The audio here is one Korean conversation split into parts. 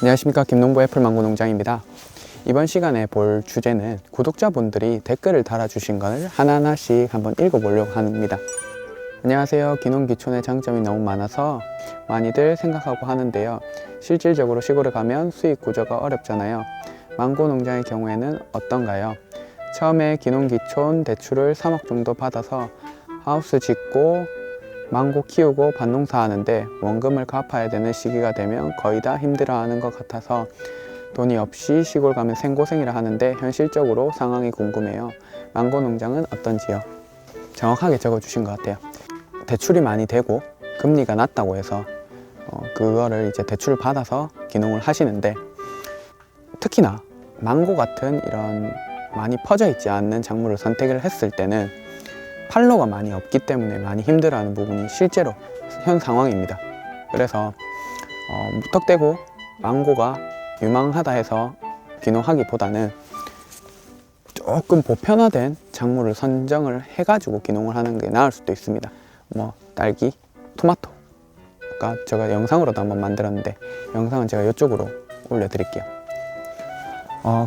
안녕하십니까, 김농부 애플망고 농장입니다. 이번 시간에 볼 주제는 구독자분들이 댓글을 달아주신 것을 하나하나씩 한번 읽어보려고 합니다. 안녕하세요. 기농기촌의 장점이 너무 많아서 많이들 생각하고 하는데요, 실질적으로 시골에 가면 수익 구조가 어렵잖아요. 망고 농장의 경우에는 어떤가요? 처음에 기농기촌 대출을 3억 정도 받아서 하우스 짓고 망고 키우고 밭농사 하는데 원금을 갚아야 되는 시기가 되면 거의 다 힘들어하는 것 같아서 돈이 없이 시골 가면 생고생이라 하는데 현실적으로 상황이 궁금해요. 망고 농장은 어떤지요? 정확하게 적어주신 것 같아요. 대출이 많이 되고 금리가 낮다고 해서 그거를 이제 대출을 받아서 기농을 하시는데, 특히나 망고 같은 이런 많이 퍼져 있지 않는 작물을 선택을 했을 때는 팔로가 많이 없기 때문에 많이 힘들어하는 부분이 실제로 현 상황입니다. 그래서 무턱대고 망고가 유망하다 해서 기농하기보다는 조금 보편화된 작물을 선정을 해가지고 기농을 하는 게 나을 수도 있습니다. 뭐 딸기, 토마토, 아까 제가 영상으로도 한번 만들었는데 영상은 제가 이쪽으로 올려드릴게요.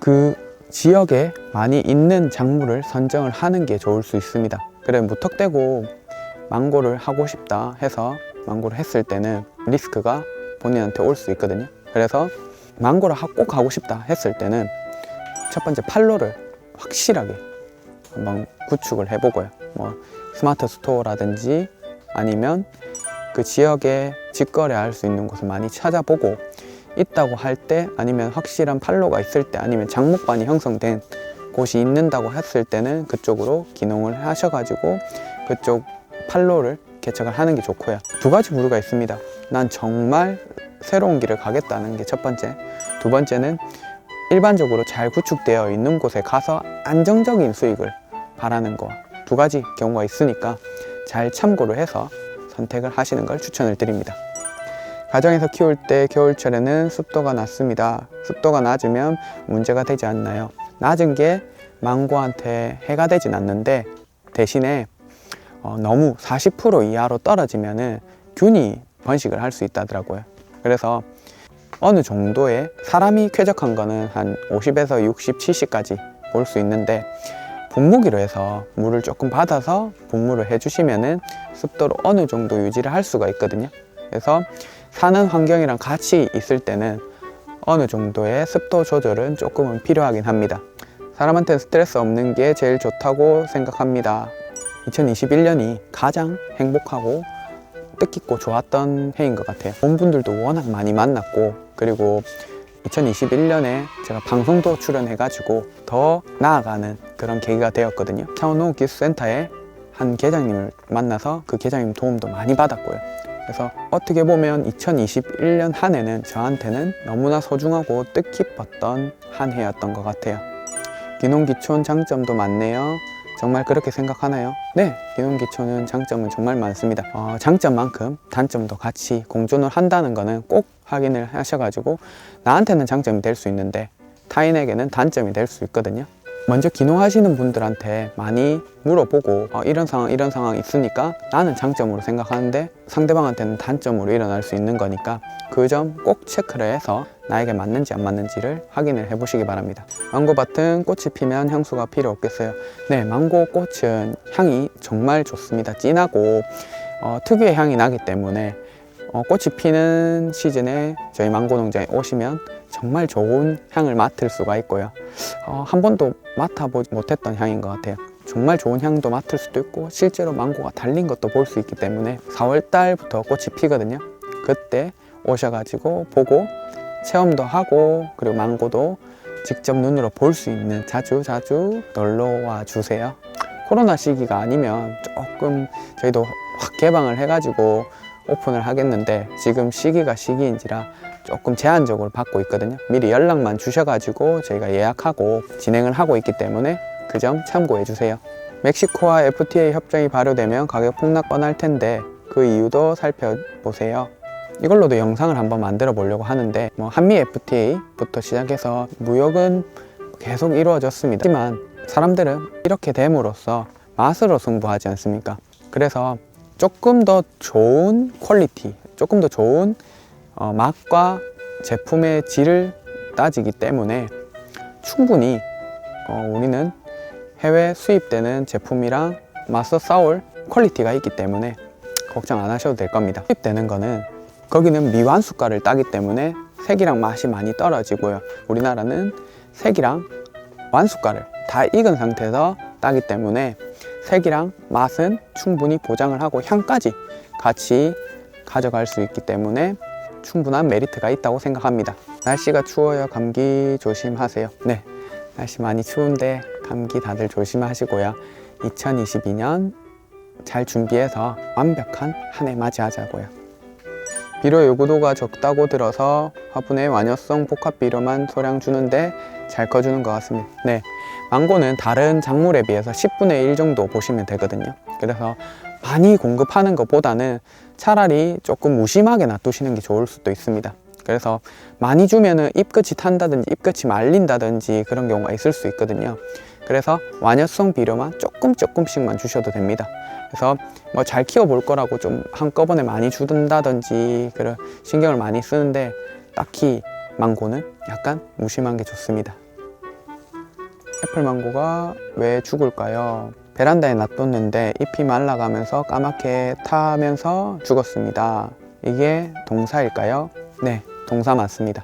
그 지역에 많이 있는 작물을 선정을 하는 게 좋을 수 있습니다. 그래, 무턱대고 망고를 하고 싶다 해서 망고를 했을 때는 리스크가 본인한테 올 수 있거든요. 그래서 망고를 꼭 하고 싶다 했을 때는 첫 번째 판로를 확실하게 한번 구축을 해보고요. 뭐 스마트 스토어라든지 아니면 그 지역에 직거래할 수 있는 곳을 많이 찾아보고, 있다고 할 때 아니면 확실한 판로가 있을 때 아니면 장목반이 형성된 곳이 있는다고 했을 때는 그쪽으로 기농을 하셔가지고 그쪽 판로를 개척을 하는 게 좋고요. 두 가지 부류가 있습니다. 난 정말 새로운 길을 가겠다는 게 첫 번째, 두 번째는 일반적으로 잘 구축되어 있는 곳에 가서 안정적인 수익을 바라는 거, 두 가지 경우가 있으니까 잘 참고를 해서 선택을 하시는 걸 추천을 드립니다. 가정에서 키울 때 겨울철에는 습도가 낮습니다. 습도가 낮으면 문제가 되지 않나요? 낮은 게 망고한테 해가 되진 않는데, 대신에 너무 40% 이하로 떨어지면은 균이 번식을 할 수 있다더라고요. 그래서 어느 정도의 사람이 쾌적한 거는 한 50에서 60, 70까지 볼 수 있는데, 분무기로 해서 물을 조금 받아서 분무를 해주시면은 습도를 어느 정도 유지를 할 수가 있거든요. 그래서 사는 환경이랑 같이 있을 때는 어느 정도의 습도 조절은 조금은 필요하긴 합니다. 사람한테 스트레스 없는 게 제일 좋다고 생각합니다. 2021년이 가장 행복하고 뜻깊고 좋았던 해인 것 같아요. 온 분들도 워낙 많이 만났고, 그리고 2021년에 제가 방송도 출연해가지고 더 나아가는 그런 계기가 되었거든요. 창원농업기술센터에 한 계장님을 만나서 그 계장님 도움도 많이 받았고요. 그래서 어떻게 보면 2021년 한 해는 저한테는 너무나 소중하고 뜻깊었던 한 해였던 것 같아요. 기농기촌 장점도 많네요. 정말 그렇게 생각하나요? 네, 기농기촌은 장점은 정말 많습니다. 장점만큼 단점도 같이 공존을 한다는 거는 꼭 확인을 하셔가지고 나한테는 장점이 될 수 있는데 타인에게는 단점이 될 수 있거든요. 먼저 기농하시는 분들한테 많이 물어보고 이런 상황 있으니까 나는 장점으로 생각하는데 상대방한테는 단점으로 일어날 수 있는 거니까 그 점 꼭 체크를 해서 나에게 맞는지 안 맞는지를 확인을 해 보시기 바랍니다. 망고밭은 꽃이 피면 향수가 필요 없겠어요. 네, 망고 꽃은 향이 정말 좋습니다. 진하고 특유의 향이 나기 때문에 꽃이 피는 시즌에 저희 망고 농장에 오시면 정말 좋은 향을 맡을 수가 있고요. 한 번도 맡아보지 못했던 향인 것 같아요. 정말 좋은 향도 맡을 수도 있고 실제로 망고가 달린 것도 볼 수 있기 때문에 4월 달부터 꽃이 피거든요. 그때 오셔가지고 보고 체험도 하고, 그리고 망고도 직접 눈으로 볼 수 있는 자주 놀러와 주세요. 코로나 시기가 아니면 조금 저희도 확 개방을 해가지고 오픈을 하겠는데 지금 시기가 시기인지라 조금 제한적으로 받고 있거든요. 미리 연락만 주셔가지고 저희가 예약하고 진행을 하고 있기 때문에 그 점 참고해 주세요. 멕시코와 FTA 협정이 발효되면 가격 폭락 뻔할 텐데 그 이유도 살펴보세요. 이걸로도 영상을 한번 만들어 보려고 하는데 한미 FTA부터 시작해서 무역은 계속 이루어졌습니다. 하지만 사람들은 이렇게 됨으로써 맛으로 승부하지 않습니까? 그래서 조금 더 좋은 퀄리티, 조금 더 좋은 맛과 제품의 질을 따지기 때문에 충분히 우리는 해외 수입되는 제품이랑 맞서 싸울 퀄리티가 있기 때문에 걱정 안 하셔도 될 겁니다. 수입되는 거는 거기는 미완숙가를 따기 때문에 색이랑 맛이 많이 떨어지고요. 우리나라는 색이랑 완숙가를 다 익은 상태에서 따기 때문에 색이랑 맛은 충분히 보장을 하고 향까지 같이 가져갈 수 있기 때문에 충분한 메리트가 있다고 생각합니다. 날씨가 추워요. 감기 조심하세요. 네, 날씨 많이 추운데 감기 다들 조심하시고요. 2022년 잘 준비해서 완벽한 한 해 맞이하자고요. 비료 요구도가 적다고 들어서 화분에 완효성 복합 비료만 소량 주는데 잘 커주는 것 같습니다. 네, 망고는 다른 작물에 비해서 10분의 1 정도 보시면 되거든요. 그래서 많이 공급하는 것보다는 차라리 조금 무심하게 놔두시는 게 좋을 수도 있습니다. 그래서 많이 주면은 잎끝이 탄다든지 잎끝이 말린다든지 그런 경우가 있을 수 있거든요. 그래서 완효성 비료만 조금씩만 주셔도 됩니다. 그래서 뭐 잘 키워볼 거라고 좀 한꺼번에 많이 주든다든지 그런 신경을 많이 쓰는데 딱히 망고는 약간 무심한 게 좋습니다. 애플망고가 왜 죽을까요? 베란다에 놔뒀는데 잎이 말라가면서 까맣게 타면서 죽었습니다. 이게 동사일까요? 네, 동사 맞습니다.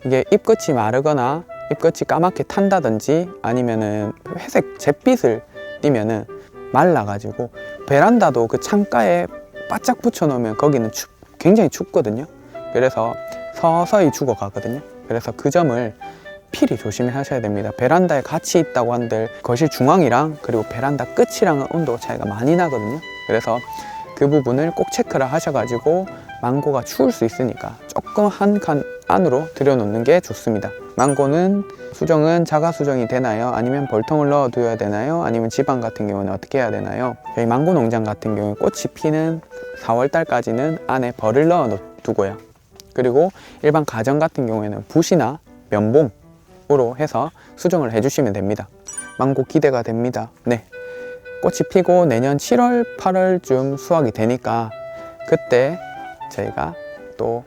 이게 잎끝이 마르거나 잎끝이 까맣게 탄다든지 아니면은 회색 잿빛을 띠면은 말라가지고 베란다도 그 창가에 바짝 붙여 놓으면 거기는 굉장히 춥거든요. 그래서 서서히 죽어가거든요. 그래서 그 점을 필히 조심하셔야 됩니다. 베란다에 같이 있다고 한들 거실 중앙이랑 그리고 베란다 끝이랑은 온도 차이가 많이 나거든요. 그래서 그 부분을 꼭 체크를 하셔가지고 망고가 추울 수 있으니까 조금 한 칸 안으로 들여놓는 게 좋습니다. 망고는 수정은 자가 수정이 되나요? 아니면 벌통을 넣어 두어야 되나요? 아니면 지방 같은 경우는 어떻게 해야 되나요? 저희 망고 농장 같은 경우에 꽃이 피는 4월 달까지는 안에 벌을 넣어 두고요. 그리고 일반 가정 같은 경우에는 붓이나 면봉으로 해서 수정을 해주시면 됩니다. 망고 기대가 됩니다. 네, 꽃이 피고 내년 7월, 8월쯤 수확이 되니까 그때 저희가 또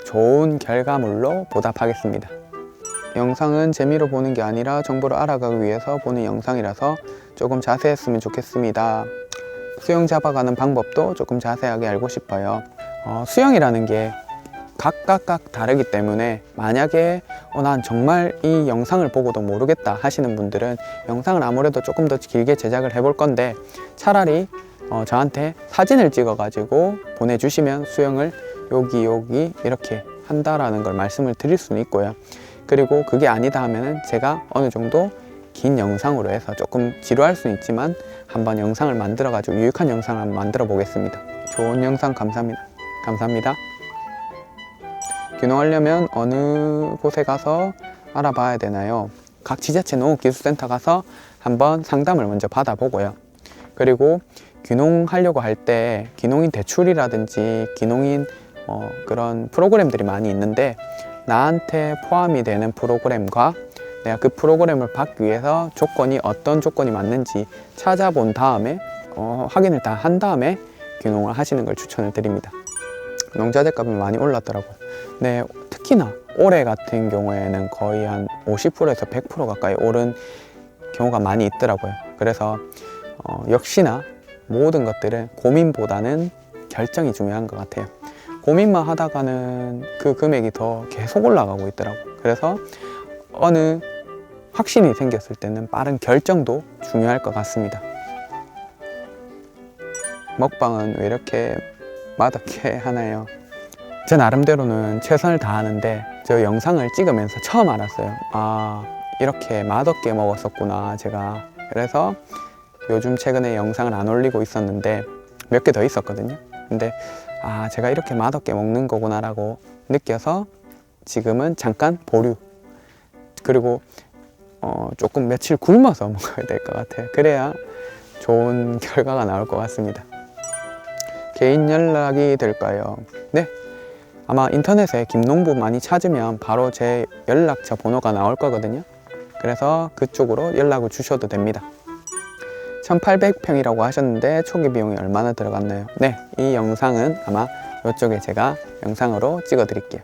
좋은 결과물로 보답하겠습니다. 영상은 재미로 보는 게 아니라 정보를 알아가기 위해서 보는 영상이라서 조금 자세했으면 좋겠습니다. 수영 잡아가는 방법도 조금 자세하게 알고 싶어요. 수영이라는 게 각각 다르기 때문에 만약에 난 정말 이 영상을 보고도 모르겠다 하시는 분들은 영상을 아무래도 조금 더 길게 제작을 해볼 건데 차라리 저한테 사진을 찍어 가지고 보내주시면 수영을 여기 이렇게 한다라는 걸 말씀을 드릴 수는 있고요. 그리고 그게 아니다 하면은 제가 어느 정도 긴 영상으로 해서 조금 지루할 수는 있지만 한번 영상을 만들어 가지고 유익한 영상을 한번 만들어 보겠습니다. 좋은 영상 감사합니다. 귀농하려면 어느 곳에 가서 알아봐야 되나요? 각 지자체 농업기술센터 가서 한번 상담을 먼저 받아보고요. 그리고 귀농하려고 할 때 귀농인 대출이라든지 귀농인 그런 프로그램들이 많이 있는데 나한테 포함이 되는 프로그램과 내가 그 프로그램을 받기 위해서 어떤 조건이 맞는지 찾아본 다음에 확인을 다 한 다음에 귀농을 하시는 걸 추천을 드립니다. 농자재값이 많이 올랐더라고요. 네, 특히나 올해 같은 경우에는 거의 한 50%에서 100% 가까이 오른 경우가 많이 있더라고요. 그래서 역시나 모든 것들은 고민보다는 결정이 중요한 것 같아요. 고민만 하다가는 그 금액이 더 계속 올라가고 있더라고요. 그래서 어느 확신이 생겼을 때는 빠른 결정도 중요할 것 같습니다. 먹방은 왜 이렇게 맛없게 하나요? 제 나름대로는 최선을 다하는데 저 영상을 찍으면서 처음 알았어요. 이렇게 맛없게 먹었었구나 제가. 그래서 요즘 최근에 영상을 안 올리고 있었는데 몇 개 더 있었거든요. 근데 제가 이렇게 맛없게 먹는 거구나 라고 느껴서 지금은 잠깐 보류. 그리고 조금 며칠 굶어서 먹어야 될 것 같아요. 그래야 좋은 결과가 나올 것 같습니다. 개인 연락이 될까요? 네, 아마 인터넷에 김농부 많이 찾으면 바로 제 연락처 번호가 나올 거거든요. 그래서 그쪽으로 연락을 주셔도 됩니다. 1800평이라고 하셨는데 초기 비용이 얼마나 들어갔나요? 네, 이 영상은 아마 이쪽에 제가 영상으로 찍어 드릴게요.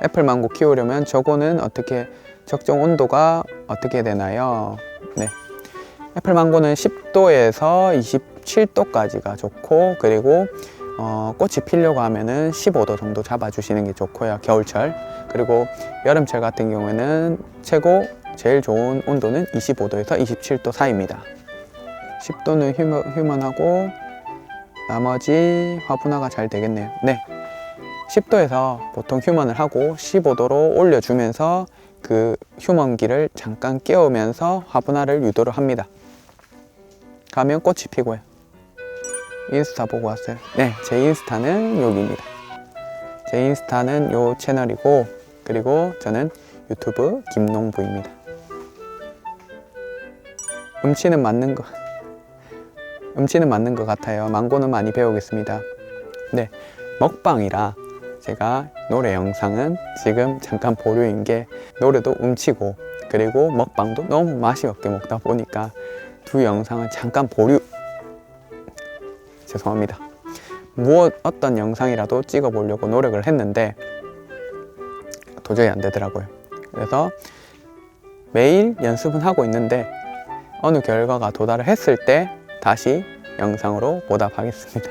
애플망고 키우려면 저거는 어떻게 적정 온도가 어떻게 되나요? 네, 애플망고는 10도에서 27도까지가 좋고, 그리고 꽃이 피려고 하면은 15도 정도 잡아주시는 게 좋고요, 겨울철. 그리고 여름철 같은 경우에는 최고 제일 좋은 온도는 25도에서 27도 사이입니다. 10도는 휴먼하고 나머지 화분화가 잘 되겠네요. 네, 10도에서 보통 휴먼을 하고 15도로 올려주면서 그 휴먼기를 잠깐 깨우면서 화분화를 유도를 합니다. 가면 꽃이 피고요. 인스타 보고 왔어요. 네, 제 인스타는 여기입니다. 제 인스타는 요 채널이고, 그리고 저는 유튜브 김농부입니다. 음치는 맞는 것 같아요. 망고는 많이 배우겠습니다. 네, 먹방이라 제가 노래 영상은 지금 잠깐 보류인 게, 노래도 음치고 그리고 먹방도 너무 맛이 없게 먹다 보니까 두 영상은 잠깐 보류. 죄송합니다. 어떤 영상이라도 찍어 보려고 노력을 했는데 도저히 안 되더라고요. 그래서 매일 연습은 하고 있는데 어느 결과가 도달을 했을 때 다시 영상으로 보답하겠습니다.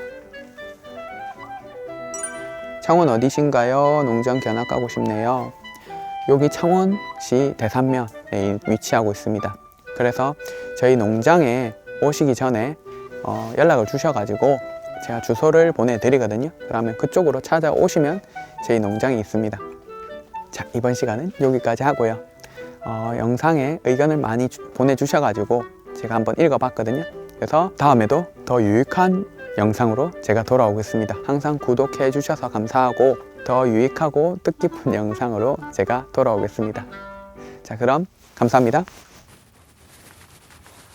창원 어디신가요? 농장 견학 가고 싶네요. 여기 창원시 대산면에 위치하고 있습니다. 그래서 저희 농장에 오시기 전에 연락을 주셔가지고 제가 주소를 보내드리거든요. 그러면 그쪽으로 찾아오시면 저희 농장이 있습니다. 자, 이번 시간은 여기까지 하고요. 영상에 의견을 많이 보내주셔가지고 제가 한번 읽어봤거든요. 그래서 다음에도 더 유익한 영상으로 제가 돌아오겠습니다. 항상 구독해 주셔서 감사하고 더 유익하고 뜻깊은 영상으로 제가 돌아오겠습니다. 자, 그럼 감사합니다.